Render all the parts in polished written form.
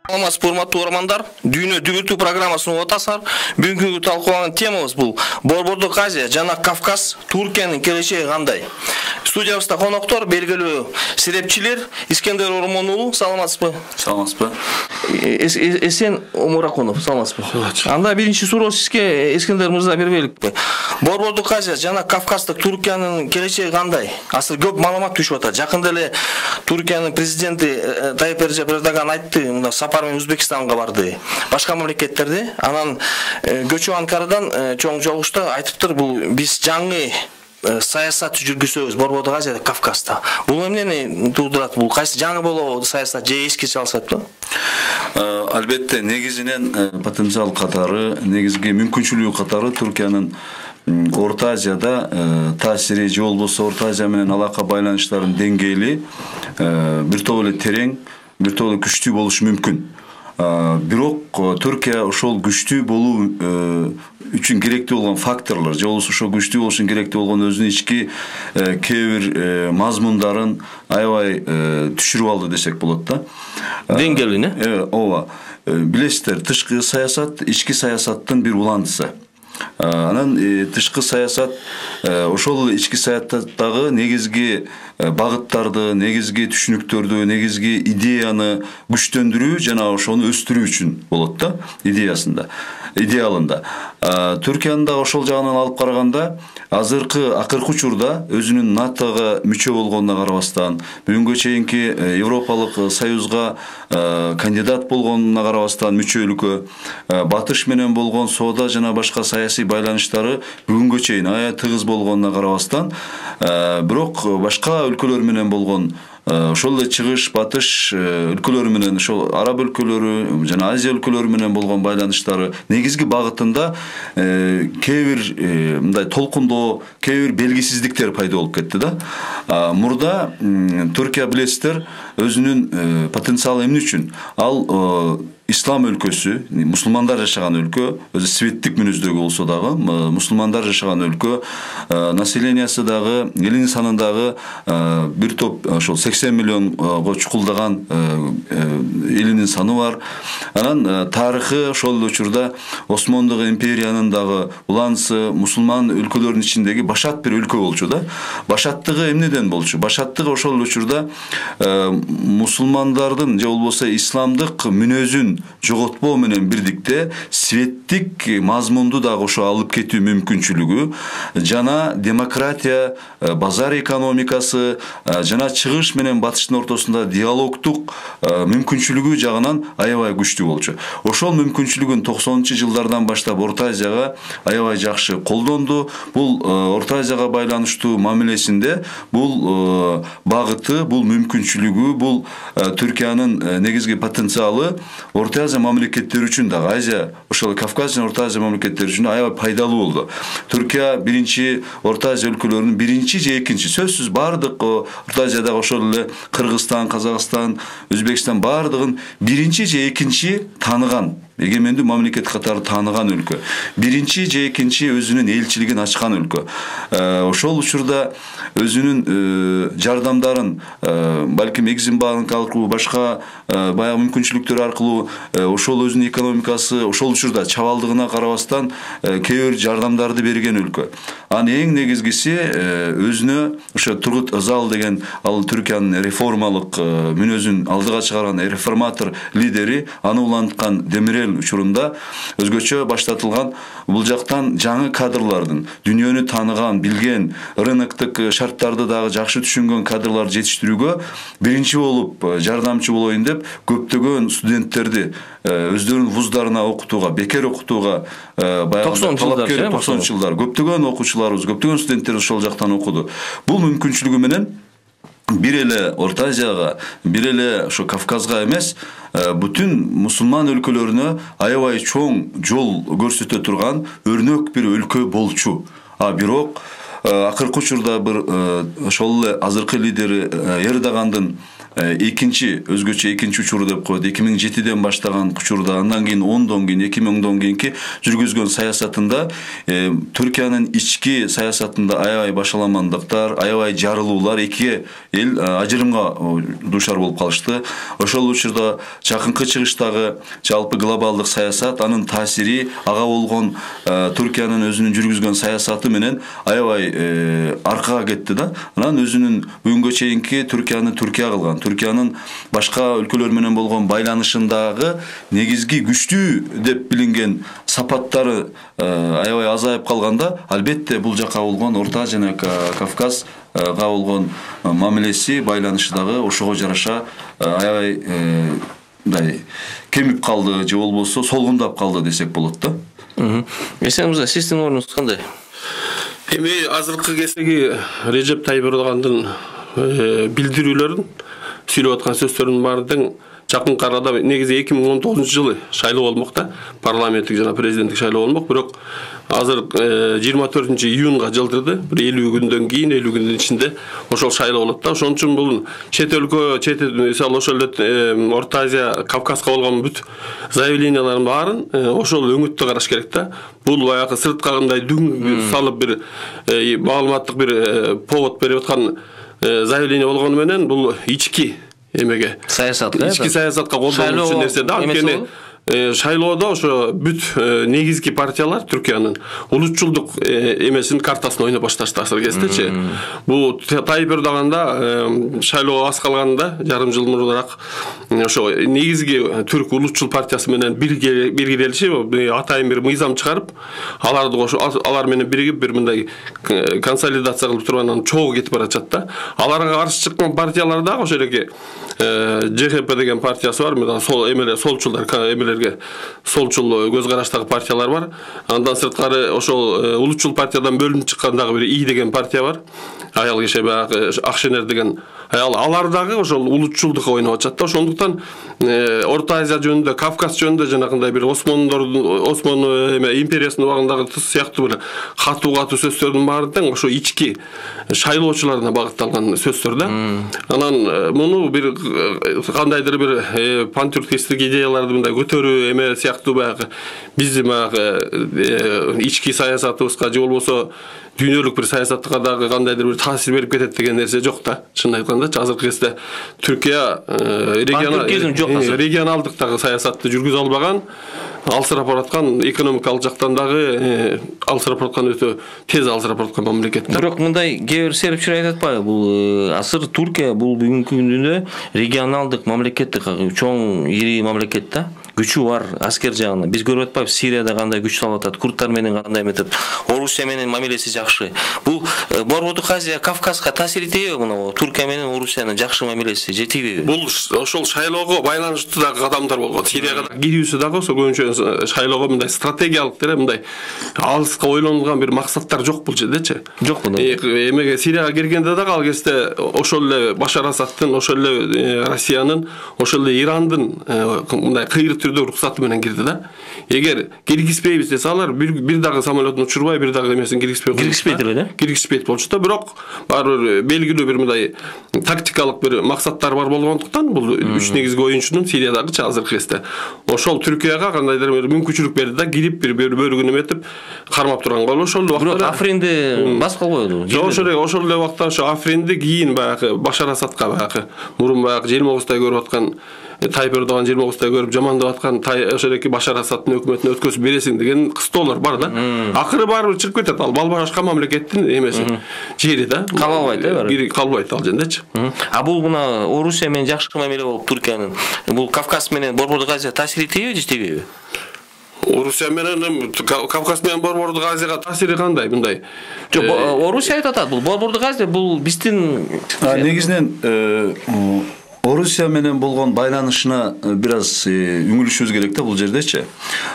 Саламатсызбы, урматтуу угармандар. Дүйнө дүгүртүү программасын отасар. Бүгүнкү талкууланган темабыз бул Борбордук Азия жана Кавказ, Туркиянын келечеги кандай? Студиябызда коноктор белгилүү серепчилер Искендер Ормон уулу, саламатсызбы? Саламатсызбы. Эсен Омуракунов, саламатсызбы? Анда биринчи суроо сизге, Искендер мырза, бербейликпи? Борбордук Азия жана Кавказдык Туркиянын келечеги кандай? Азыр көп маалымат түшүп атат. Жакында эле Туркиянын президенти Тайып Эрдоган айтты, мында сапар менен Өзбекстанга барды. Башка мамлекеттерде, анан көчү Анкарадан чоң жогушта айтыптыр, бул биз жаңы саясат жүргүзөбүз Борбордук Азияда, Кавказда. Бул эмнени туудурат? Бул кайсы жаңы болобу саясат же эскиче алсатпы? Албетте, негизинен потенциал катары, негизги мүмкүнчүлүгү катары Туркиянын Орта Азияда таасири же болбосо Орта Азия менен алака байланыштарынын деңгээли бир топ эле терең, бир топ эле күчтүү болушу мүмкүн. Бирок Түркия ошол күчтүү болуу үчүн керектүү болгон факторлор же болбосо ошол күчтүү болуш үчүн керектүү болгон өзүнүн ички кээ бир мазмундарын аябай түшүрүп алды десек болот да. Деңгээлине? Ооба. Билесиздер, тышкы саясат ички саясаттын бир уландысы. Анан тышкы саясат ошол ички саясаттагы негизги багыттарды, негизги түшүнүктөрдү, негизги идеяны күчтөндүрүү жана ошону өстүрүү үчүн болот да, идеалында. Түркиянын да ошол жагынан алып караганда, акыркы учурда өзүнүн НАТОга мүчө болгонуна карабастан, бүгүнгө чейинки Европалык Союзга кандидат болгонуна карабастан мүчө өлкө, Батыш менен болгон соода жана башка саясий байланыштары бүгүнгө чейин аябай тыгыз болгонуна карабастан, бирок башка өлкөлөр менен болгон ошол эле чыгыш, батыш өлкөлөрү менен, ошол араб өлкөлөрү жана Азия өлкөлөрү менен болгон байланыштары негизги багытында кээ бир мындай толкундоо, кээ бир белгисиздиктер пайда болуп кетти да. Мурда Түркия, билесиздер, өзүнүн потенциалы эмне үчүн? Ал ислам өлкөсү, мусулмандар жашаган өлкө, өзү светтик мүнөздөгү болсо дагы, мусулмандар жашаган өлкө, населениясы дагы, элинин санындагы бир топ ошол 80 миллионго чукулдаган элинин саны бар. Анан тарыхы ошол учурда Осмондук империянын дагы уланысы, мусулман өлкөлөрдүн ичиндеги башат бир өлкө болчу да. Башаттыгы эмнеден болчу? Башаттыгы ошол учурда мусулмандардын же болбосо исламдык мүнөзүн жоготпоо менен бирдикте светтик мазмунду дагы ошо алып кетүү мүмкүнчүлүгү жана демократия, базар экономикасы жана чыгыш менен батыштын ортосунда диалогдук мүмкүнчүлүгү жагынан аябай күчтүү болчу. Ошол мүмкүнчүлүгүн 90-жылдардан баштап Орта Азияга аябай жакшы колдонду. Бул Орта Азияга байланыштуу мамилесинде бул багыты, бул мүмкүнчүлүгү, бул Түркиянын негизги потенциалы Орта Азия мамлекеттери үчүн дагы, Азия, ошол Кавказ жана Орта Азия мамлекеттери үчүн аябай пайдалуу болду. Түркия биринчи Орта Азия өлкөлөрүнүн биринчи же экинчи, сөзсүз бардык Орта Азиядагы ошол эле Кыргызстан, Казакстан, Өзбекстан бардыгын биринчи же экинчи тааныган, эгемендүү мамлекет катары тааныган өлкө. Биринчи же экинчи өзүнүн элчилигин ачкан өлкө. Ошол учурда өзүнүн жардамдарын балким Экзимбанк аркылуу, башка баягы мүмкүнчүлүктөр аркылуу ошол өзүнүн экономикасы ошол учурда чабалдыгына карабастан кээ бир жардамдарды берген өлкө. Анын эң негизгиси өзүнө ошо Тургут Özal деген ал Түркиянын реформалык мүнөзүн алдыга чыгарган реформатор лидери, аны уланткан Демирел учурунда өзгөчө баштатылган бул жактан жаңы кадрлардын, дүйнөнү тааныган, билген, рыноктук шарттарды дагы жакшы түшүнгөн кадрларды жетиштирүүгө биринчи болуп жардамчы болоюн деп көптөгөн студенттерди өздөрүнүн вуздарына окутууга, бекер окутууга 90-жылдар көптөгөн окуучуларыбыз, көптөгөн студенттерибиз ошол жактан окуду. Бул мүмкүнчүлүгү менен бир эле Орта Азияга, бир эле ошо Кавказга эмес, бүтүн мусулман өлкөлөрүнө аябай чоң жол көрсөтө турган өрнөк бир өлкө болчу. Бирок акыркы учурда бир ошол эле азыркы лидери Эрдогандын экинчи өзгөчө экинчи учуру деп коет. 2007-ден баштаган учурда, андан кийин 10дон кийин 2010дон кийинки жүргүзгөн саясатында Түркиянын ички саясатында аябай башаламандыктар, аябай жарылуулар, эки эл ажырымга дуушар болуп калышты. Ошол учурда жакынкы чыгыштагы жалпы глобалдык саясат, анын таасири, ага болгон Түркиянын өзүнүн жүргүзгөн саясаты менен аябай аркага кетти да. Анан өзүнүн бүгүнгө чейинки Түркияны Түркия кылган, Түркиянын башка өлкөлөр менен болгон байланышындагы негизги күчтүү деп билинген сапаттары аябай азайып калганда, албетте бул жака болгон Орта жана Кавказга болгон мамилеси, байланышы дагы ошого жараша аябай кемип калды, же болбосо солгундап калды десек болот да. Эсен мырза, сиздин ордуңуз кандай? Эми азыркы кездеги Режеп Тайып Эрдогандын билдирүүлөрүн, сүйлөп аткан сөздөрүнүн баардыгы жакынкы арада негизи 2019-жылы шайлоо болмок да, парламенттик жана президенттик шайлоо болмок, бирок азыр 24-июнга жылдырды. Бир 50 күндөн кийин, 50 күндүн ичинде ошол шайлоо болот да. Ошон үчүн бул чет өлкө, мисалы ошол Орто Азия, Кавказга болгон бүт заявлениялардын баарын ошол өңүттө караш керек да. Бул баягы сыртка кандай дүң салып бир маалыматтык бир повод берип аткан заявление болгону менен бул ички эмеге ички саясатка колдонуучу нерсе да. Анткени шайлоодо ошо бүт негизги партиялар Түркиянын улутчулдук эмесин картасын ойноп башташты азыр кездечи. Бул Тайып Эрдоганда шайлоо аз калганда, жарым жыл мурдараак ошо негизги түрк улутчул партиясы менен биргелешип, атайын бир мыйзам чыгарып, алар менен биригип бир мындай консолидация кылып тургандан чогуу кетип баратат да. Аларга каршы чыккан партиялар дагы ошо эреке ЖХП деген партиясы бар, мына сол эмелер, солчулдар, эмелерге солчул көз караштагы партиялар бар. Андан сырткары ошол улутчул партиядан бөлүнүп чыккан дагы бир И деген партия бар. Аял кеше баягы Акшенер деген аял, алар дагы ошол улутчулдукка ойноп атышат да. Ошондуктан Орто Азия жөнүндө, Кавказ жөнүндө жанагындай бир Осмон империясынын убагындагы сыяктуу бир катуу сөздөрдүн баардыгы ошо ички шайлоочуларына багытталган сөздөр да. Анан муну бир кандайдыр бир пантюркистик идеяларды мындай көтөрүү эме сыяктуу баягы биздин баягы ички саясатыбызга же болбосо дүйнөлүк бир саясатка дагы кандайдыр бир таасир берип кетет деген нерсе жок да. Чынын айтканда азыркы кезде Түркия регионалдык дагы саясатты жүргүзө албаган, алсырап бараткан, экономикалык жактан дагы алсырап бараткан, өтө тез алсырап бараткан мамлекет. Бирок мындай кээ бир серипчилер айтып атпайбы, бул азыр Түркия бул бүгүнкү күндө регионалдык мамлекеттик чоң ири мамлекет да. Күчү бар аскер жагынан. Биз көрүп атпайбыз Сирияда кандай күч салып атат, курдтар менен кандай метип, Орусия менен мамилеси жакшы. Бул Борбордук Азия, Кавказга таасир этеби мына Түркия менен Орусиянын жакшы мамилеси жетеби? Бул ошол шайлоого байланыштуу дагы кадамдар болгон. Сирияга кирүүсү дагы ошо көбүнчө шайлоого мындай стратегиялык мындай алыска ойлонулган бир максаттар жок бул жердечи. Жок бул. Эмеге Сирияга киргенде дагы ал кезде ошол эле Башар Асадтын, ошол эле Россиянын, ошол эле Ирандын мындай кыйыр уруксаты менен кирди да. Эгер киргизбейбиз десе алар бир дагы самолетун учурбай, бир дагы эмесин киргизбейт эле да. Киргизбейт болчу да, бирок баары белгилүү бир мындай тактикалык бир максаттар бар болгондуктан бул үч негизги оюнчунун Сириядагычы азыркы кезде ошол Түркияга кандайдыр бир мүмкүнчүлүк берди да, кирип бир бөлүгүн эметип кармап турганга. Ошол убакта Афринди баскал койду. Ошол эле убакта ошо Афринди кийин баягы Башар Асадка баягы мурун баягы 29-дай көрүп аткан Тайып Эрдоган 29-дай көрүп жамандап аткан ошол эки Башар Асадтын өкмөтүнө өткөзүп бересиң деген кыстоолор бар да. Акыры барып чыгып кетет, ал башка мамлекеттин эмеси, жери да. Калбайт ал жердечи. А бул мына Орусия менен жакшы мамиле болуп Түркиянын бул Кавказ менен Борбордук Азия таасир этеби же этпейби? Орусия менен Кавказ менен Борбордук Азияга таасири кандай мындай? Жок, Орусия айтып атат, бул Борбордук Азия бул биздин негизинен Орусия менен болгон байланышына бир аз үңүлүшүбүз керек да бул жердечи.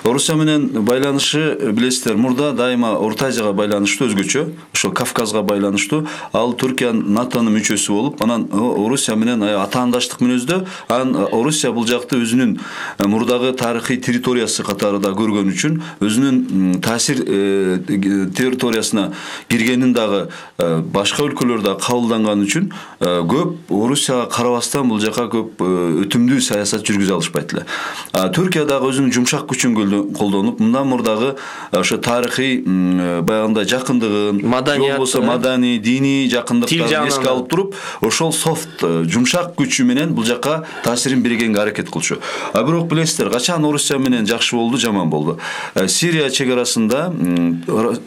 Орусия менен байланышы билесиздер, мурда дайыма Орто Азияга байланыштуу өзгөчө, ошо Кавказга байланыштуу. Ал Түркия НАТОнун мүчөсү болуп, анан Орусия менен атаандаштык мүнөздө, анан Орусия бул жакты өзүнүн мурдагы тарыхый территориясы катарында көргөн үчүн, өзүнүн таасир территориясына киргенин дагы башка өлкөлөрдө кабылданган үчүн көп Орусияга карабастан бул жака көп өтүмдүү саясат жүргүзө алышпайт эле. Түркия дагы өзүнүн жумшак күчүн колдонуп, мындан мурдагы ошо тарыхый баягындай жакындыгын, болбосо маданий, диний жакындыктарын эске алып туруп, ошол софт жумшак күчү менен бул жака таасирин бергенге аракет кылчу. Бирок билесиздер, качан Орусия менен жакшы болду, жаман болду. Сирия чегарасында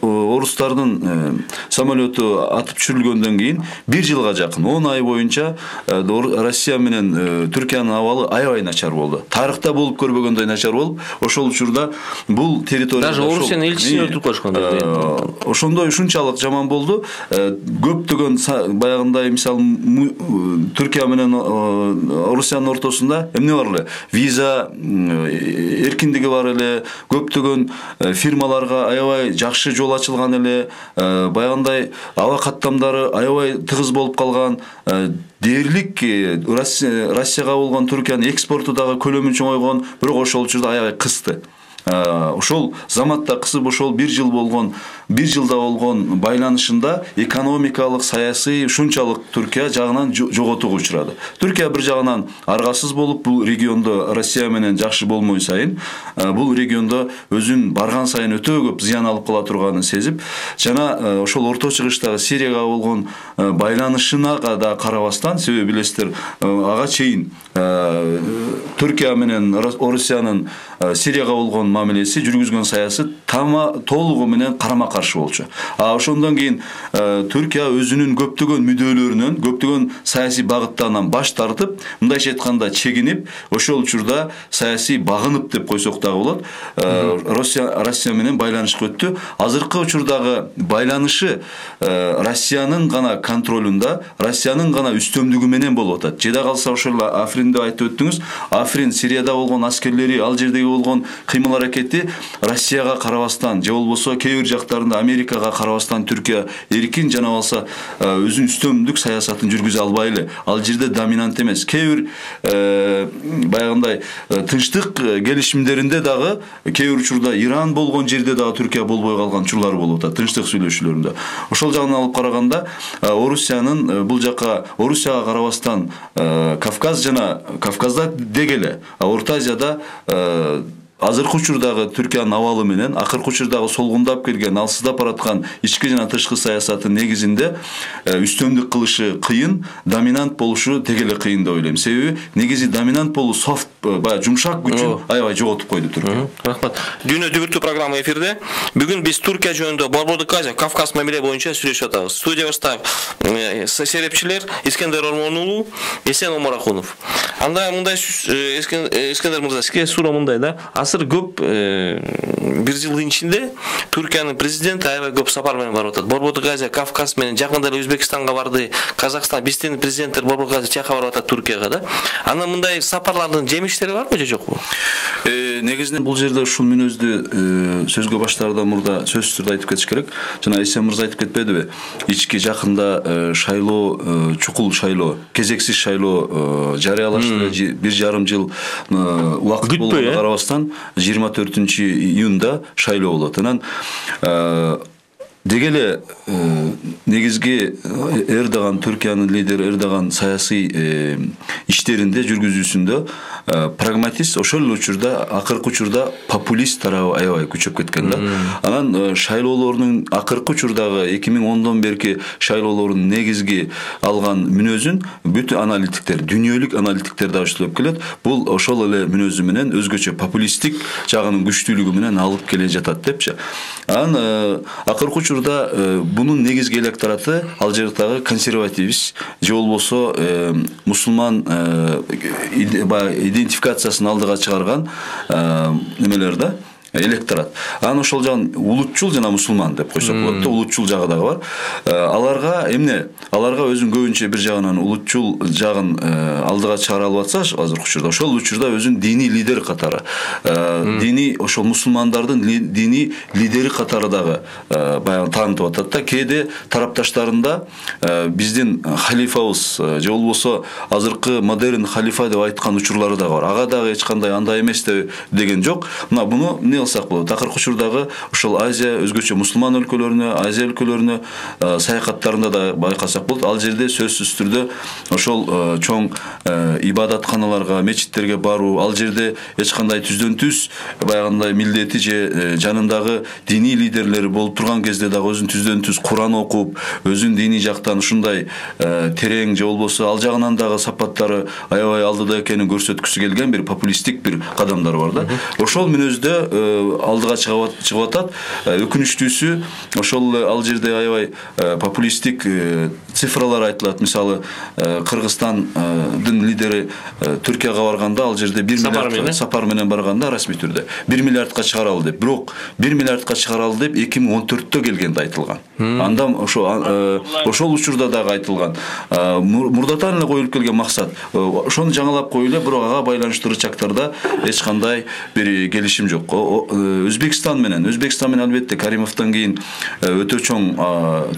орустардын самолету атып түшүрүлгөндөн кийин 1 жылга жакын 10 ай боюнча Россия менен Түркиянын абалы аябай начар болду. Тарыхта болуп көрбөгөндөй начар болуп, ошол учурда бул территория даже Орусиянын элчисин өлтүрүп коюшкан. Ошондой ушунчалык жаман болду. Көптөгөн баягындай мисалы Түркия менен Орусиянын ортосунда эмне бар эле? Виза эркиндиги бар эле, көптөгөн фирмаларга аябай жакшы жол ачылган эле, баягындай аба каттамдары аябай тыгыз болуп калган. Дээрлик Россияга болгон Түркиянын экспорту дагы көлөмүн чоңойгон, бирок ошол учурда аябай кысты. Ошол заматта кысып, ошол 1 жылда болгон байланышында экономикалык, саясий ушунчалык Түркия жагынан жоготууга учурады. Түркия бир жагынан аргасыз болуп, бул региондо Россия менен жакшы болмой сайын, бул региондо өзүн барган сайын өтө көп зыян алып кала турганын сезип, жана ошол Орто Чыгыштагы Сирияга болгон байланышына да карабастан, себеби билесиздер, ага чейин Түркия менен Орусиянын Сирияга болгон мамилеси, жүргүзгөн саясаты толугу менен карама-каршы болчу. Ошондон кийин Түркия өзүнүн көптөгөн мүдөлөрүнөн, көптөгөн саясий багыттарынан баш тартып, мындайча айтканда чегинип, ошол учурда саясий багынып деп койсок дагы болот, Россия менен байланышка өттү. Азыркы учурдагы байланышы Россиянын гана контролунда, Россиянын гана үстөмдүгү менен болуп атат. Жеде калса ошол Афринде айтып өттүңүз, Африн Сирияда болгон аскерлери, ал жердеги болгон кыймыл аракети Россияга карабастан, же болбосо кээ бир жактарында Америкага карабастан Түркия эркин жана болса өзүнүн үстөмдүк саясатын жүргүзө албай эле. Ал жерде доминант эмес. Кээ бир баягындай тынчтык келишимдеринде дагы кээ бир учурда Иран болгон жерде дагы Түркия болбой калган учурлар болуп атат, тынчтык сүйлөшүүлөрүндө. Ошол жагынан алып караганда Орусиянын бул жака Орусияга карабастан Кавказ жана Кавказда дегеле Орто Азияда азыркы учурдагы Түркиянын абалы менен акыркы учурдагы солгундап келген, алсыздап бараткан ички жана тышкы саясаты негизинде үстөмдүк кылышы кыйын, доминант болушу дегеле кыйын деп ойлойм. Себеби негизи доминант болуу софт, баягы жумшак күчүн аябай жоготуп койду Түркия. Рахмат. Дүйнө дүбүртүү программа эфирде. Бүгүн биз Түркия жөнүндө Борбордук Азия, Кавказ мамиле боюнча сүйлөшүп атабыз. Студиябызда серепчилер Искендер Ормон уулу, Эсен Омаракунов. Анда мындай Искендер мырза, сизге суроо мындай да. Азыр көп 1 жылдын ичинде Түркиянын президенти аябай көп сапар менен барып атат. Борбордук Азия, Кавказ менен жакында эле Өзбекстанга барды, Казакстан, биздин президенттер Борбордук Азия тияка барып атат Түркияга да. Анда мындай сапарлардын жемиштери барбы же жокпу? Негизинен бул жерде ушул мүнөздү сөзгө баштаарда мурда сөзсүз түрдө айтып кетиш керек. Жана Эсен мырза айтып кетпедиби? Ички жакында шайлоо, чукул шайлоо, кезексиз шайлоо жарыялашты. 1,5 жыл убакыт болгонго карабастан 24-июнда шайлоо болот. Анан дегеле негизги Эрдоган, Түркиянын лидери Эрдоган саясий иштеринде, жүргүзүүсүндө прагматист, ошол учурда акыркы учурда популист тарабы аябай күчөп кеткен да. Анан шайлоолордун акыркы учурдагы 2010дон берки шайлоолордун негизги алган мүнөзүн бүт аналитиктер, дүйнөлүк аналитиктер да ошолоп келет. Бул ошол эле мүнөзү менен өзгөчө популисттик жагынын күчтүүлүгү менен алып келе жатат депчи. Анан акыркы учурда бунун негизги электораты ал жердеги консервативист же болбосо мусулман идентификациясын алдыга чыгарган немелер да, электорат. Анан ошол жагын улутчул жана мусулман деп койсок болот да, улутчул жагы дагы бар. Аларга эмне? Аларга өзүн көбүнчө бир жагынан улутчул жагын алдыга чыгара алып атса, азыркы учурда ошол учурда өзүн диний лидер катары, диний ошол мусулмандардын диний лидери катары дагы баягы таанытып атат да. Кээде тарапташтарында биздин халифабыз же болбосо азыркы модерн халифа деп айткан учурлары дагы бар. Ага дагы эч кандай андай эмес деген жок. Мына буну эмне кылсак болот? Акыркы учурдагы ошол Азия, өзгөчө мусулман өлкөлөрүнө, Азия өлкөлөрүнө саякаттарында да байкасак болот. Ал жерде сөзсүз түрдө ошол чоң ибадатканаларга, мечиттерге баруу, ал жерде эч кандай түздөн-түз баягындай милдети же жанындагы диний лидерлери болуп турган кезде дагы өзүн түздөн-түз Куран окуп, өзүн диний жактан ушундай терең же болбосо ал жагынан дагы сапаттары аябай алдыда экенин көрсөткүсү келген бир популисттик бир кадамдар бар да. Ошол мүнөздө алдыга чыгып атат. Өкүнүчтүүсү ошол ал жерде аябай популисттик цифралар айтылат. Мисалы, Кыргызстандын лидери Түркияга барганда ал жерде 1 миллиард сапар менен барганда расмий түрдө 1 миллиардка чыгаралы деп. Бирок 1 миллиардка чыгаралы деп 2014-тө келгенде айтылган. Анда ошол учурда дагы айтылган. Мурдатан эле коюлуп келген максат. Ошону жаңалап коюу эле, бирок ага байланыштуу рычагтарда эч кандай бир келишим жок. Өзбекстан менен албетте Каримовдон кийин өтө чоң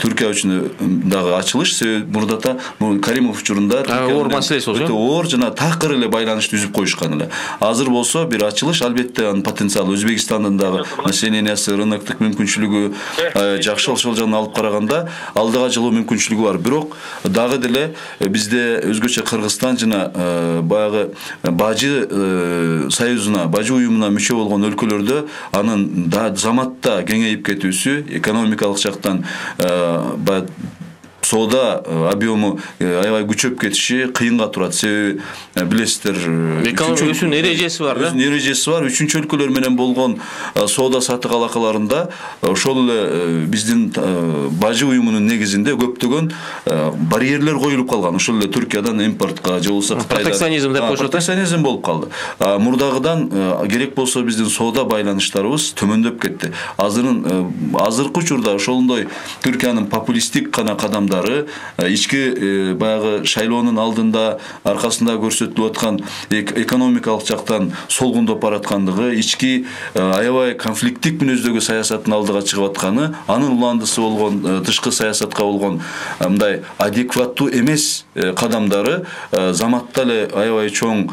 Түркия үчүн дагы ачылыш. Себеби мурдата Каримов учурунда оор маселеси болчу. Өтө оор жана такыр эле байланышты үзүп коюшкан эле. Азыр болсо бир ачылыш, албетте анын потенциалы Өзбекстандын дагы населениясы, рыноктук мүмкүнчүлүгү жакшы, ошол жагынан алып караганда алдыга жылуу мүмкүнчүлүгү бар. Бирок дагы деле бизде өзгөчө Кыргызстан жана баягы Бажы союзуна, Бажы уюмуна мүчө болгон өлкөлөрдө анын заматта кеңейип кетүүсү, экономикалык жактан соода объему аябай күчөп кетиши кыйынга турат. Себеби билесиздер, экономикасынын эрежеси бар да. Эрежеси бар. Үчүнчү өлкөлөр менен болгон соода сатык алакаларында ошол эле биздин Бажы уюмунун негизинде көптөгөн барьерлер коюлуп калган. Ошол эле Түркиядан импортко же болбосо Кытайдан протекционизм деп коюшат. Протекционизм болуп калды. Мурдагыдан керек болсо биздин соода байланыштарыбыз төмөндөп кетти. Азыркы учурда ошондой Түркиянын популисттик кадамдары ички баягы шайлоонун алдында аркасында көрсөтүлүп аткан экономикалык жактан солгундоп бараткандыгы, ички аябай конфликттик мүнөздөгү саясаттын алдыга чыгып атканы, анын уландысы болгон тышкы саясатка болгон мындай адекваттуу эмес кадамдары заматта эле аябай чоң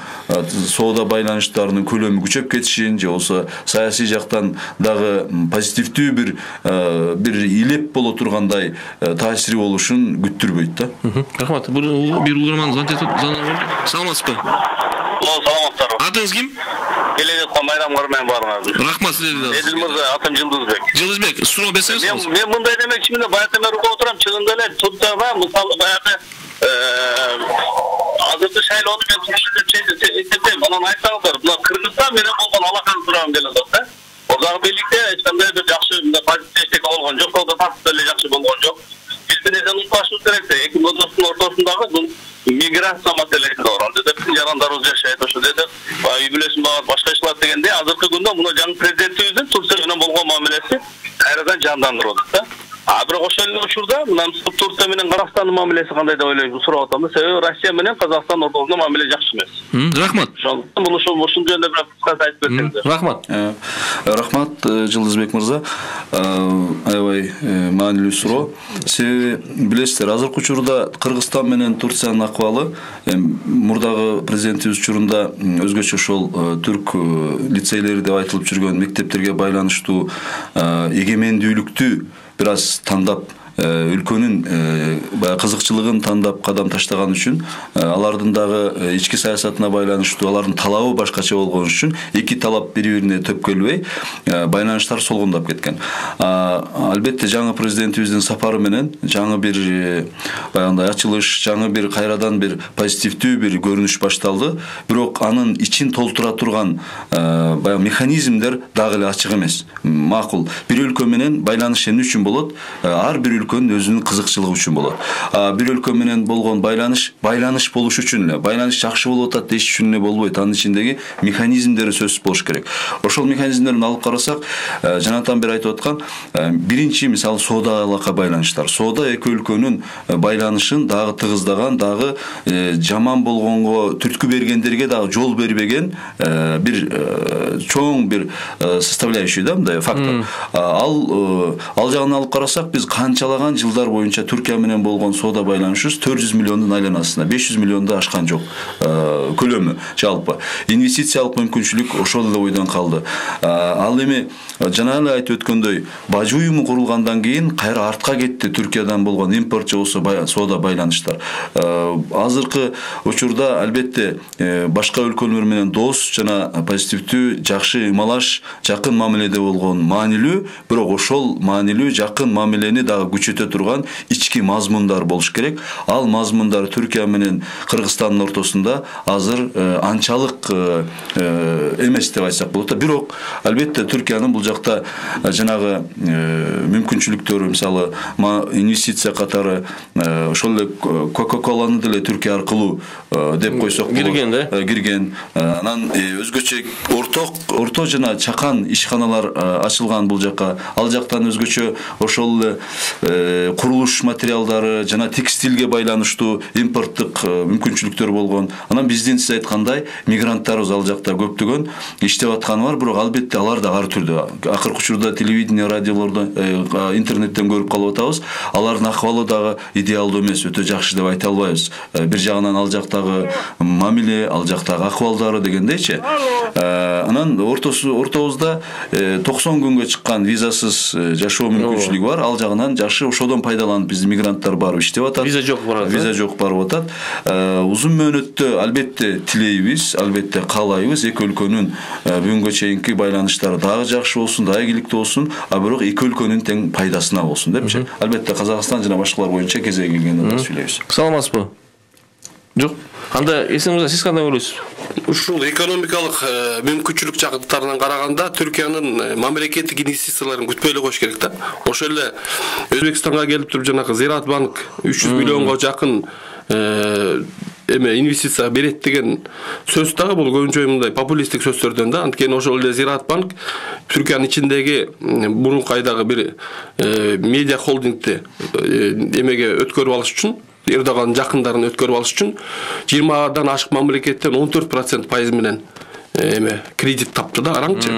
соода байланыштарынын көлөмү күчөп кетишин же болбосо саясий жактан дагы позитивдүү бир илеп боло тургандай таасири болушун күттүрбөйт да. Рахмат. Бир угарман саламатсызбы? Саламаттар. Атыңыз ким? Келе майрамдар менен барыңыз. Рахмат силерге. Эдил мырза, атым Жылдызбек. Жылдызбек, суроо берсеңиз. Мен мындай демекчимин да, баягы мен угуп отурам, чынында эле Турцияда мисалы баягы азыркы шайлоону мен эсептейм. Анан айтсаңыздар, мына Кыргызстан менен болгон алаканы сурагым келип атат да. Озагы бийликте эч кандай бир жакшы позиция эчтеке болгон жок, соода саттыкта эле жакшы болгон жок. Биз менен унутпашыбыз керек да, эки миллиондун ортосундагы бул миграция маселеси бар. Ал жерде биздин жарандарыбыз жашайт, ошол жерде үй бүлөсүн багат, башка иш кылат дегенде, азыркы күндө муну жаңы президентибиздин Турция менен болгон мамилеси кайрадан жандандырып атат да. Бирок ошол эле учурда мына Турция менен Кыргызстандын мамилеси кандай деп ойлойсуз сурап атам да. Себеби Россия менен Казакстан ортосунда мамиле жакшы эмес. Рахмат. Бул ушул жөнүндө бир кыскача айтып берсеңиз. Рахмат. Рахмат, Жылдызбек мырза. Аябай маанилүү суроо. Себеби билесиздер, азыркы учурда Кыргызстан менен Турциянын акыбалы мурдагы президентибиз учурунда өзгөчө ошол түрк лицейлери деп айтылып жүргөн мектептерге байланыштуу эгемендүүлүктү бир аз тандап, өлкөнүн кызыкчылыгын тандап кадам таштаган үчүн, алардын дагы ички саясатына байланыштуу, алардын талабы башкача болгон үчүн эки талап бири-бирине төп келбей, байланыштар солгундап кеткен. Албетте жаңы президентибиздин сапары менен жаңы бир баягындай ачылыш, жаңы бир кайрадан бир позитивдүү бир көрүнүш башталды. Бирок анын ичин толтура турган баягы механизмдер дагы эле ачык эмес. Макул, бир өлкө менен байланыш эмне үчүн болот? Ар бир өлкөнүн өзүнүн кызыкчылыгы үчүн болот. Бир өлкө менен болгон байланыш болуш үчүн эле, байланыш жакшы болуп атат деш үчүн эле болбойт. Анын ичиндеги механизмдери сөзсүз болуш керек. Ошол механизмдерин алып карасак, жанатан бери айтып аткан биринчи мисалы соода алака байланыштар. Соода эки өлкөнүн байланышын дагы тыгыздаган, дагы жаман болгонго түрткү бергендерге дагы жол бербеген бир чоң бир составляющий да, мындай фактор. Ал жагынан алып карасак, биз канчалык ушулаган жылдар боюнча Түркия менен болгон соода байланышыбыз 400 миллиондун айланасында, 500 миллионду ашкан жок көлөмү жалпы. Инвестициялык мүмкүнчүлүк ошол эле бойдон калды. Ал эми жана эле айтып өткөндөй, бажы уюму курулгандан кийин кайра артка кетти Түркиядан болгон импорт же болсо соода байланыштар. Азыркы учурда албетте башка өлкөлөр менен дос жана позитивдүү, жакшы ымалаш, жакын мамиледе болгон маанилүү, бирок ошол маанилүү, жакын мамилени дагы күчөтө турган ички мазмундар болуш керек. Ал мазмундар Түркия менен Кыргызстандын ортосунда азыр анчалык эмес деп айтсак болот. Бирок албетте Түркиянын бул жакта жанагы мүмкүнчүлүктөрү, мисалы инвестиция катары ошол эле Coca-Cola'ны деле Түркия аркылуу деп койсок болот. Кирген. Анан өзгөчө орто жана чакан ишканалар ачылган бул жакка. Ал жактан өзгөчө ошол эле курулуш материалдары жана текстилге байланыштуу импорттук мүмкүнчүлүктөр болгон. Анан биздин сиз айткандай мигранттарыбыз ал жакта көптөгөн иштеп атканы бар, бирок албетте алар да ар түрдө. Акыркы учурда телевидение, радиолордо, интернеттен көрүп калып атабыз. Алардын акыбалы дагы идеалдуу эмес, өтө жакшы деп айта албайбыз. Бир жагынан ал жактагы мамиле, ал жактагы акыбалдары дегендейчи. Анан ортобузда 90 күнгө чыккан визасыз жашоо мүмкүнчүлүгү бар. Ал жагынан жакшы, ошодон пайдаланып биздин мигранттар барып иштеп атат. Виза жок барат. Виза жок барып атат. Узун мөөнөттө албетте тилейбиз, албетте каалайбыз эки өлкөнүн бүгүнгө чейинки байланыштары дагы жакшы болсун, дагы ийгиликтүү болсун, бирок эки өлкөнүн тең пайдасына болсун депчи. Албетте Казакстан жана башкалар боюнча кезеги келгенде да сүйлөйбүз. Саламатсызбы? Жок. Анда эсиңизде сиз кандай ойлойсуз? Ушул экономикалык мүмкүнчүлүк жактарынан караганда Түркиянын мамлекеттик инвестицияларын күтпөй эле коюш керек да. Ошол эле Өзбекстанга келип туруп жанагы Зират банк 300 миллионго жакын инвестиция берет деген сөз дагы бул көбүнчө мындай популисттик сөздөрдөн да. Анткени ошол эле Зират банк Түркиянын ичиндеги мурунку айдагы бир медиа холдингди эмеге өткөрүп алыш үчүн, Эрдоган жакындарын өткөрүп алыш үчүн 20дан ашык мамлекеттен 14% пайыз менен кредит тапты да, караңчы.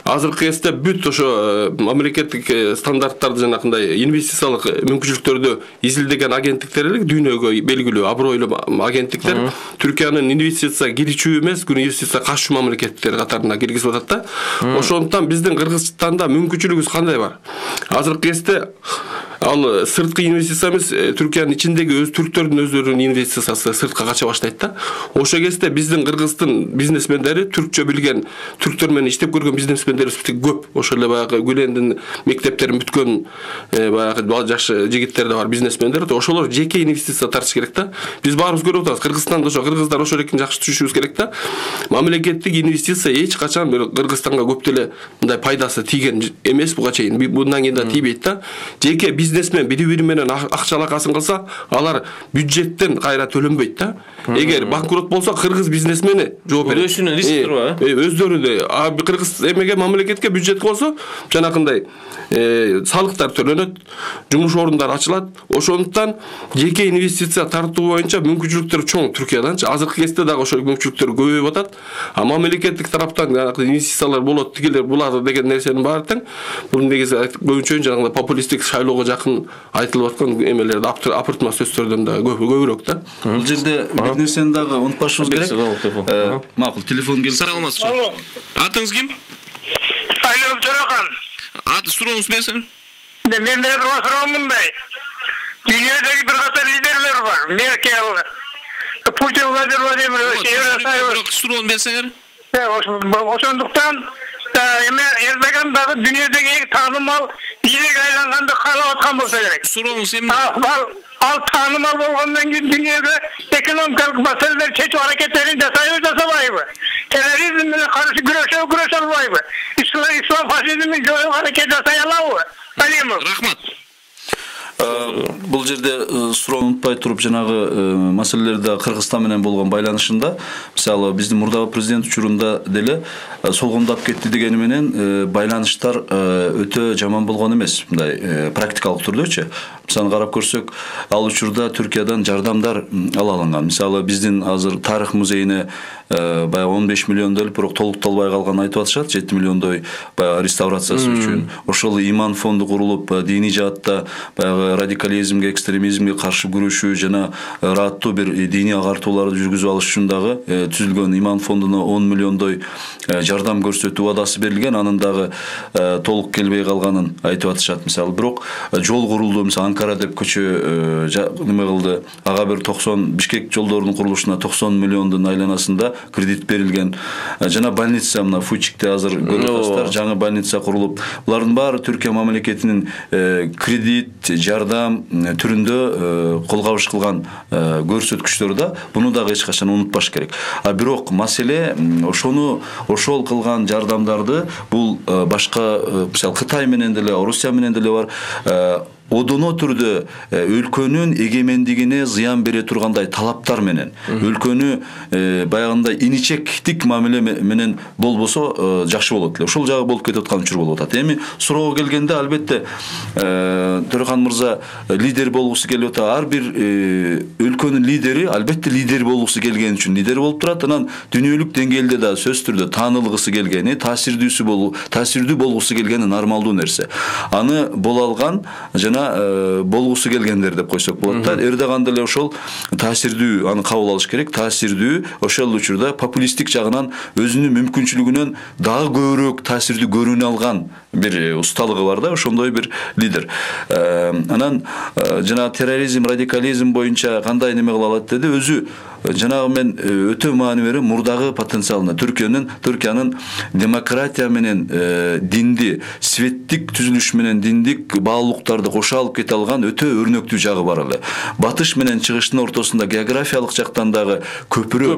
Азыркы кезде бүт ошо мамлекеттик стандарттарды жанакындай инвестициялык мүмкүнчүлүктөрдү изилдеген агенттиктер эле дүйнөгө белгилүү абройлуу агенттиктер Түркиянын инвестиция кирчүү эмес, инвестиция качуу мамлекеттер катарына киргизип атат да. Ошондуктан биздин Кыргызстанда мүмкүнчүлүгүбүз кандай бар? Азыркы кезде ал сырткы инвестиция эмес, Түркиянын ичиндеги түрктөрдүн өздөрүнүн инвестициясы сыртка кача баштайт да. Ошо кезде биздин Кыргыздын бизнесмендери, түркчө билген, түрктөр менен иштеп көргөн бизнесмендерибиз көп. Ошол эле баягы Гүлендин мектептерин бүткөн баягы жакшы жигиттер да бар, бизнесмендер. Ошолор жеке инвестиция тартыш керек да. Биз баарыбыз көрүп атабыз, Кыргызстанда ошо кыргыздар ошол экин жакшы түшүшүбүз керек да. Мамлекеттик инвестиция эч качан Кыргызстанга көп деле мындай пайдасы тийген эмес буга чейин. Мындан кийин да тийбейт да. Жеке бизнесмен бири-бири менен акча алакасын кылса, алар бюджеттен кайра төлөнбөйт да. Эгер банкрот болсо, кыргыз бизнесмени жооп берет. Өздөрү кыргыз эмеге мамлекетке бюджет болсо, жанакындай салыктар төлөнөт, жумуш орундары ачылат. Ошондуктан жеке инвестиция тартуу боюнча мүмкүнчүлүктөр чоң Түркияданчы. Азыркы кезде дагы ошол мүмкүнчүлүктөр көбөйүп атат. А мамлекеттик тараптан инвестициялар болот, тигилер булар деген нерсенин баары тең. Бул негизи көбүнчө жанагындай популисттик шайлоого жакын айтылып аткан эмелерди апыртма сөздөрдөн да көбүрөөк да. Бул жерде бир нерсени дагы унутпашыбыз керек. Макул, телефон келди. Саламатсызбы? Атыңыз ким? Айлып Жорахан. Аты сурооңуз берсең? Мен бир суроом мындай. Дүйнөдөгү бир катар лидерлер бар. Меркель, Путин, Владимир Владимирович, Евросоюз. Суроону берсеңер? Ошондуктан Эрдоган дагы дүйнөдөгү эң таанымал бийлик айланганды каалап аткан болсо керек. Сурооңуз эмне? Ал таанымал болгондон кийин дүйнөгө экономикалык маселелер чечүү аракеттерин жасайбы, жасабайбы? Терроризм менен каршы күрөшө албайбы? Ислам фашизмин жоюу аракет жасай алабы? Алимов. Рахмат. Бул жерде суроону унутпай туруп жанагы маселелерде Кыргызстан менен болгон байланышында, мисалы биздин мурдагы президент учурунда деле солгондоп кетти дегени менен байланыштар өтө жаман болгон эмес, мындай практикалык түрдөчү. Мисалы карап көрсөк, ал учурда Түркиядан жардамдар ала алынган. Мисалы биздин азыр тарых музейине баягы 15 миллиондой, бирок толукталбай калган айтып атышат, 7 миллиондой баягы реставрациясы үчүн. Ошол иман фонду курулуп, диний жаатта баягы радикализмге, экстремизмге каршы күрөшүү жана ырааттуу бир диний агартууларды жүргүзүп алыш үчүн дагы түзүлгөн иман фондуна 10 миллиондой жардам көрсөтүү убадасы берилген. Анын дагы толук келбей калганын айтып атышат. Мисалы бирок жол курулду, мисалы Анкара деп көчө неме кылды. Ага бир 90 Бишкек жолдорунун курулушуна 90 миллиондун айланасында кредит берилген. Жана больница мына Фучикте азыр көрүп атасыздар, жаңы больница курулуп, булардын баары Түркия мамлекетинин кредит, жардам түрүндө колгабыш кылган көрсөткүчтөр да. Буну дагы эч качан унутпаш керек. А бирок маселе ошол кылган жардамдарды бул башка мисалы Кытай менен деле, Орусия менен деле бар одоно түрдө өлкөнүн эгемендигине зыян бере тургандай талаптар менен, өлкөнү баягындай иничектик мамиле менен болбосо жакшы болот эле. Ошол жагы болуп кетип аткан учур болуп атат. Эми суроого келгенде, албетте Төрехан мырза лидер болгусу келип атат. Ар бир өлкөнүн лидери албетте лидер болгусу келген үчүн лидер болуп турат. Анан дүйнөлүк деңгээлде да сөзсүз түрдө таанылгысы келгени, таасирдүү болгусу келгени нормалдуу нерсе. Аны боло алган жана болгусу келгендер деп койсок болот да. Эрдоган деле ошол таасирдүү, аны кабыл алыш керек. Таасирдүү ошол учурда популисттик жагынан өзүнүн мүмкүнчүлүгүнөн дагы көбүрөөк таасирдүү көрүнө алган бир усталыгы бар да, ошондой бир лидер. Анан жана терроризм, радикализм боюнча кандай неме кыла алат деди. Өзү жанагы мен өтө маани берем мурдагы потенциалына, Түркиянын демократия менен динди, светтик түзүлүш менен диндик баалуулуктарды кошо алып кете алган өтө өрнөктүү жагы бар эле. Батыш менен чыгыштын ортосунда географиялык жактан дагы көпүрө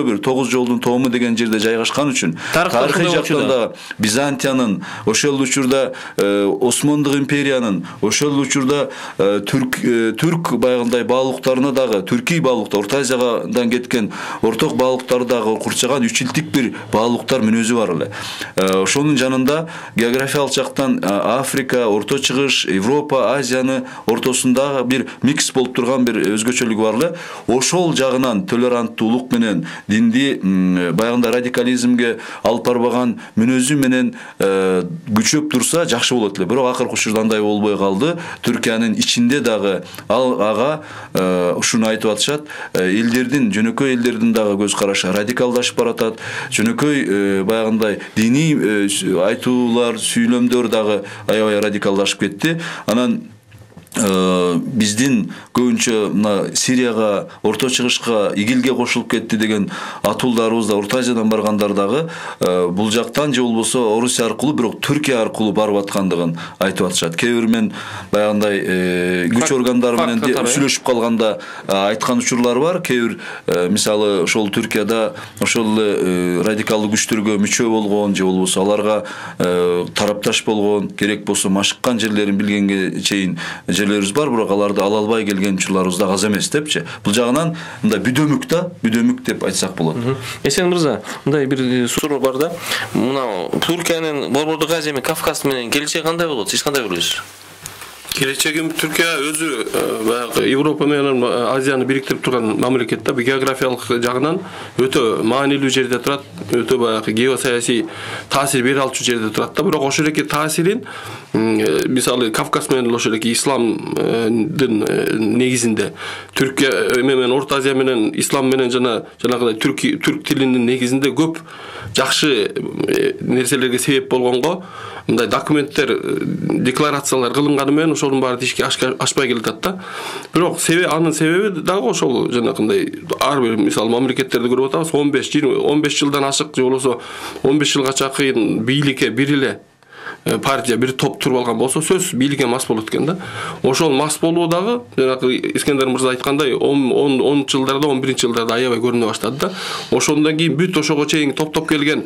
бир 9 жолдун тому деген жерде жайгашкан үчүн тарыхый жактан да Византиянын, ошол учурда Осмондук империянын, ошол учурда түрк баягындай баалуулуктарына дагы, түркий баалуулуктар, Орто Азиядан кеткен орток баалуулуктарды дагы курчаган 3 жылдык бир баалуулуктар мүнөзү бар эле. Ошонун жанында географиялык жактан Африка, Орто Чыгыш, Европа, Азияны ортосунда бир микс болуп турган бир өзгөчөлүгү бар эле. Ошол жагынан толеранттуулук менен динди баягында радикализмге алып барбаган мүнөзү менен күчөп турса жакшы болот эле. Бирок акыркы учурда андай болбой калды. Түркиянын ичинде дагы ага ушуну айтып атышат. Жөнөкөй элдердин дагы көз карашы радикалдашып баратат. Жөнөкөй баягындай диний айтуулар, сүйлөмдөр дагы аябай радикалдашып кетти. Анан биздин көбүнчө мына Сирияга, Орто Чыгышка, ИГИЛге кошулуп кетти деген атуулдарыбыз да Орто Азиядан баргандар дагы бул жактан же болбосо Орусия аркылуу, бирок Түркия аркылуу барып аткандыгын айтып атышат. Кээ бир мен баягындай күч органдары менен сүйлөшүп калганда айткан учурлар бар. Кээ бир мисалы ошол Түркияда ошол радикалдуу күчтөргө мүчө болгон же болбосо аларга тарапташ болгон, керек болсо машыккан жерлерин билгенге чейин жерлерибиз бар, бирок аларды ала албай келген учурларыбыз да аз эмес депчи. Бул жагынан мындай бүдөмүк деп айтсак болот. Эсен мырза, мындай бир суроо бар да. Мына Түркиянын Борбордук Азия менен Кавказ менен келечеги кандай болот? Эч кандай көрөсүз? Келечегим Түркия өзү баягы Европа менен Азияны бириктирип турган мамлекет да, географиялык жагынан өтө маанилүү жерде турат, өтө баягы геосаясий таасир бере алчу жерде турат да. Бирок ошол эки таасирин мисалы Кавказ менен ошол эки исламдын негизинде, Түркия менен Орто Азия менен ислам менен жанагыдай түрк тилинин негизинде көп жакшы нерселерге себеп болгонго мындай документтер, декларациялар кылынганы менен ошонун баары тишке ашпай келатат да. Бирок анын себеби дагы ошол жанагындай ар бир мисалы мамлекеттерди көрүп атабыз, 15 жылдан ашык же болбосо 15 жылга чакын бийликке бир эле партия, бир топ туруп алган болсо сөз бийликке мас болот экен да. Ошол мас болуу дагы жанагы Искендер мырза айткандай 10 жылдарда, 11 жылдарда аябай көрүнө баштады да. Ошондон кийин бүт ошого чейин топтоп келген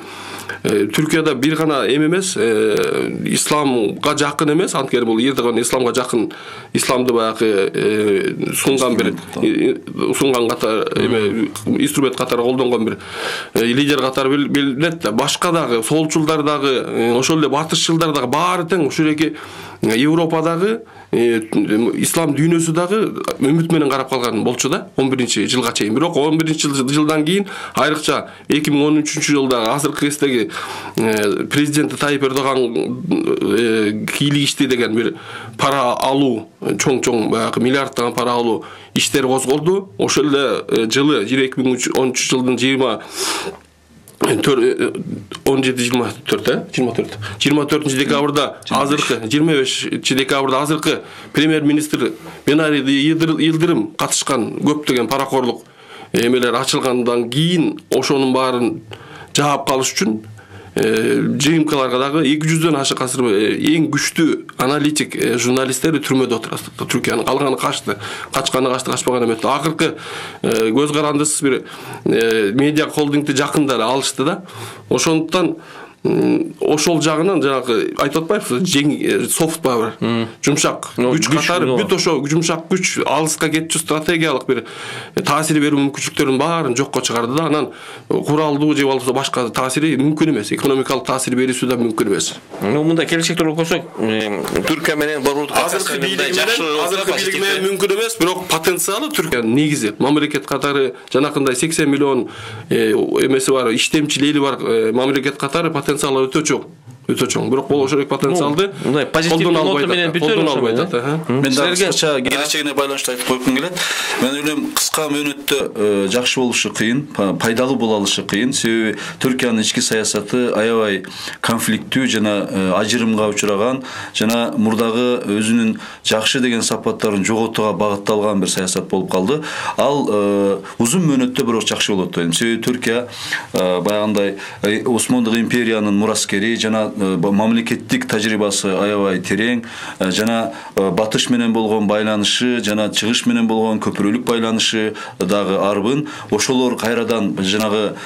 Түркияда бир гана эмес, исламга жакын эмес, анткени бул Эрдоган исламга жакын, исламды баягы сунган катар инструмент катары колдонгон бир лидер катары билинет да. Башка дагы солчулдар дагы, ошол эле батышчылдар дагы баары тең ушул эки Европадагы ислам дүйнөсү дагы үмүт менен карап калган болчу да 11-жылга чейин. Бирок 11-жылдан кийин айрыкча 2013-жылда азыркы кездеги президенти Тайип Эрдоган кийлигишти деген бир пара алуу, чоң баягы миллиардтаган пара алуу иштер козголду. Ошол эле жылы 2013-жылдын 24 декабрда азыркы 25 декабрда азыркы премьер-министр Бинали Йылдырым катышкан көптөгөн паракорлук эмелер ачылгандан кийин ошонун баарын жаап калыш үчүн ЖМКларга дагы 200дөн ашык эң күчтүү аналитик журналисттер түрмөдө отурат. Түркиянын калганы качты, качпаган эмес. Акыркы көз карандысыз бир медиа холдингти жакындары алышты да. Ошондуктан ошол жагынан жанагы айтып атпайбызбы, софт пауэр, жумшак күч катары бүт ошо жумшак күч алыска кетчү стратегиялык бир таасир берүү мүмкүнчүлүктөрүнүн баарын жокко чыгарды да. Анан куралдуу же болбосо башка таасири мүмкүн эмес, экономикалык таасир берүүсү да мүмкүн эмес. Мындай келечекте болсок, Түркия менен борбордук азыркы бийлик менен мүмкүн эмес, бирок потенциалы Түркиянын негизи мамлекет катары жанакындай 80 миллион эмеси бар, иштемчил эли бар мамлекет катары потенциалы өтө чоң. Бирок бул ошол потенциалды мындай позитивдүү нота менен бүтөт албайт. Мен дагы кыскача келечегине байланыштуу айтып койгум келет. Мен ойлойм, кыска мөөнөттө жакшы болушу кыйын, пайдалуу боло алышы кыйын. Себеби Түркиянын ички саясаты аябай конфликттүү жана ажырымга учураган, жана мурдагы өзүнүн жакшы деген сапаттарын жоготууга багытталган бир саясат болуп калды. Ал узун мөөнөттө бирок жакшы болот деп ойлойм. Себеби Түркия баягындай Осмондук империянын мураскери жана мамлекеттик тажрыйбасы аябай терең, жана батыш менен болгон байланышы, жана чыгыш менен болгон көпүрөлүк байланышы дагы арбын. Ошолор кайрадан жанагы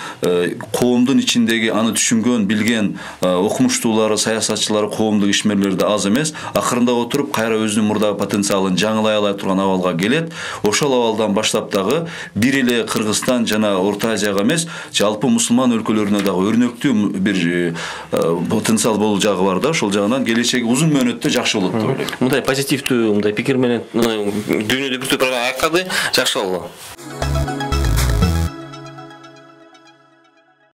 коомдун ичиндеги аны түшүнгөн, билген окумуштуулары, саясатчылары, коомдук ишмерлери да аз эмес. Акырында отуруп кайра өзүнүн мурдагы потенциалын жаңылай алай турган абалга келет. Ошол абалдан баштап дагы бир эле Кыргызстан жана Орто Азияга эмес, жалпы мусулман өлкөлөрүнө дагы өрнөктүү бир потенциал болуу жагы бар да. Ошол жагынан келечеги узун мөөнөттө жакшы болот деп ойлойм. Мындай позитивдүү, мындай пикир менен дүйнөдө бүтүп турган айткады, жакшы болду.